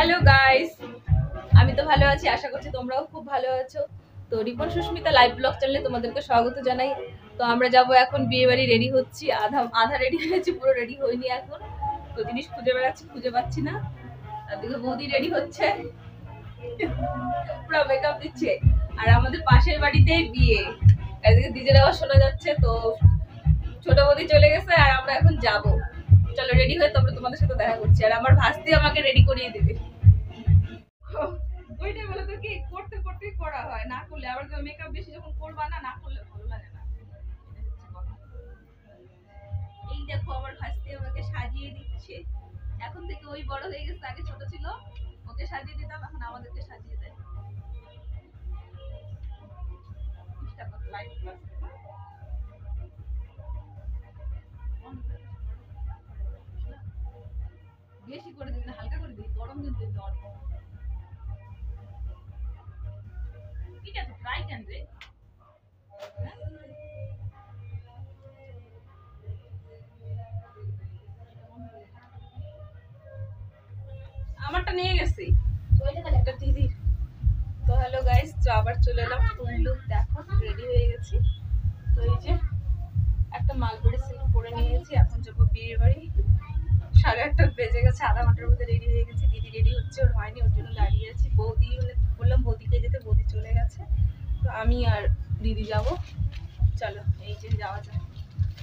Hello guys, আমি তো ভালো আছি, আশা করছি তোমরাও খুব ভালো আছো। তো রিপন সুস্মিতা লাইভ ব্লগ চ্যানেলে তোমাদেরকে স্বাগত জানাই। তো আমরা যাব এখন বিয়ে বাড়ি, রেডি হচ্ছি, আধা আধা রেডি হয়েছি, পুরো রেডি হইনি এখন। তো জিনিস খুঁজে বেড়াচ্ছি, খুঁজে পাচ্ছি না। তারদিকে বৌদি রেডি হচ্ছে, পুরো মেকআপ দিচ্ছে। আর আমাদের পাশের বাড়িতেই বিয়ে, এদিকে ডিজের আওয়াজ শোনা যাচ্ছে। তো ছোট বৌদি চলে গেছে আর আমরা এখন যাব। চলো রেডি হয়ে তারপরে তোমাদের সাথে দেখা করছি। আর আমার ভাস্তি আমাকে রেডি করিয়ে দেবে। ওইটা বলে তো কি করতে করতেই করা হয়, না করলে আবার তো মেকআপ বেশি যখন করবা না, না করলে ভালো লাগে না। এই দেখো আমার ভাস্তি আমাকে সাজিয়ে দিচ্ছে। এখন থেকে ওই বড় হয়ে গেছে, আগে ছোট ছিল, ওকে সাজিয়ে দিতাম, এখন আমাদেরকে সাজিয়ে দেয়। বেশি করে দিই না, হালকা করে দিই, গরম দিন দিন অনেক। ঠিক আছে, ট্রাই ক্যান রে। আমারটা নিয়ে গেছি একটা দিদি। তো হ্যালো গাইস, তো আবার চলে এলাম ফুল লুক। দেখো রেডি হয়ে গেছি। তো এই যে একটা মালগুড়ি সিল্ক পরে নিয়েছি, এখন যাবো বিয়ে বাড়ি। 8:30 বেজে গেছে, আধা ঘন্টার মধ্যে রেডি হয়ে গেছি। দিদি রেডি হচ্ছে, ওর হয়নি, ওর জন্য দাঁড়িয়ে আছি। বৌদি বললাম বৌদিকে যেতে, বৌদি চলে গেছে। তো আমি আর দিদি যাব। চলো এই যে যাওয়া যায়।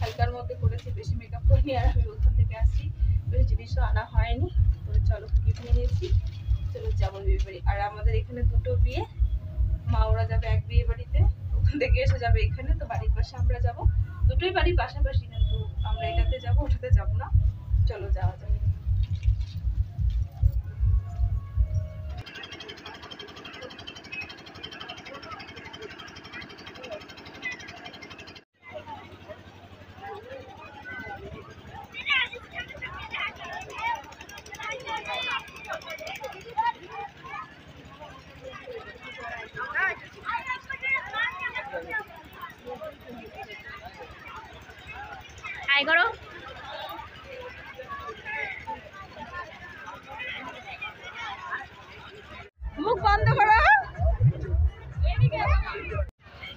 হালকার মধ্যে করেছি, বেশি মেকআপ করিনি। আর আমি ওখান থেকে আসছি, বেশি জিনিসও আনা হয়নি। তো চলো গিফট নিয়ে নিয়েছি, চলো যাবো বিয়ে বাড়ি। আর আমাদের এখানে দুটো বিয়ে, মা ওরা যাবে এক বিয়ে বাড়িতে, ওখান থেকে এসে যাবে এখানে। তো বাড়ির পাশে আমরা যাব, দুটোই বাড়ির পাশাপাশি, কিন্তু আমরা এটাতে যাবো, ওটাতে যাবো না। চলো যাওয়া যাবে। হাই করো। মুখ বন্ধ করো,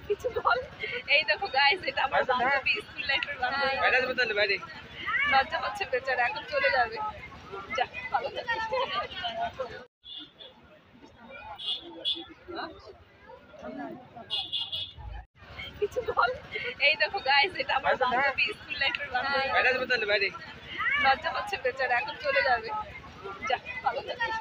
কিছু বল। এই দেখো গাইস, এটা আমার বান্ধবী, স্কুল লাইফের বান্ধবী। লজ্জা পাচ্ছে বেচারা, এখন চলে যাবে। যা, ভালো থাকিস। কিছু বল। এই দেখো গাইস, এটা আমার বান্ধবী, স্কুল লাইফের বান্ধবী। লজ্জা পাচ্ছে বেচারা, এখন চলে যাবে। যা, ভালো থাকিস।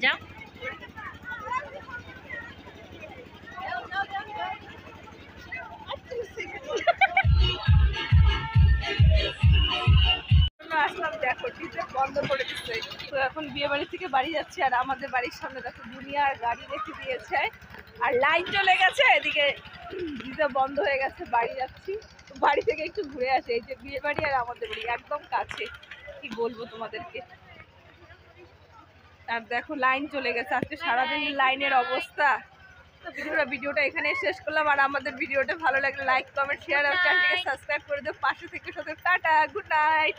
যাও। আসলাম, দেখো ডিজে বন্ধ করে দিচ্ছে। তো এখন বিয়ে বাড়ি থেকে বাড়ি যাচ্ছি। আর আমাদের বাড়ির সামনে দেখো দুনিয়ার গাড়ি রেখে দিয়েছে, আর লাইন চলে গেছে, এদিকে ডিজে বন্ধ হয়ে গেছে। বাড়ি যাচ্ছি, বাড়ি থেকে একটু ঘুরে আসে। এই যে বিয়ে বাড়ি আর আমাদের বাড়ি একদম কাছে, কি বলবো তোমাদেরকে। আর দেখো লাইন চলে গেছে, আজকে সারাদিন লাইনের অবস্থা। তো ভিডিওটা এখানে শেষ করলাম। আর আমাদের ভিডিওটা ভালো লাগলে লাইক, কমেন্ট, শেয়ার আর চ্যানেলটিকে সাবস্ক্রাইব করে দিও। পাশে থেকে সাথে টাটা, গুড নাইট।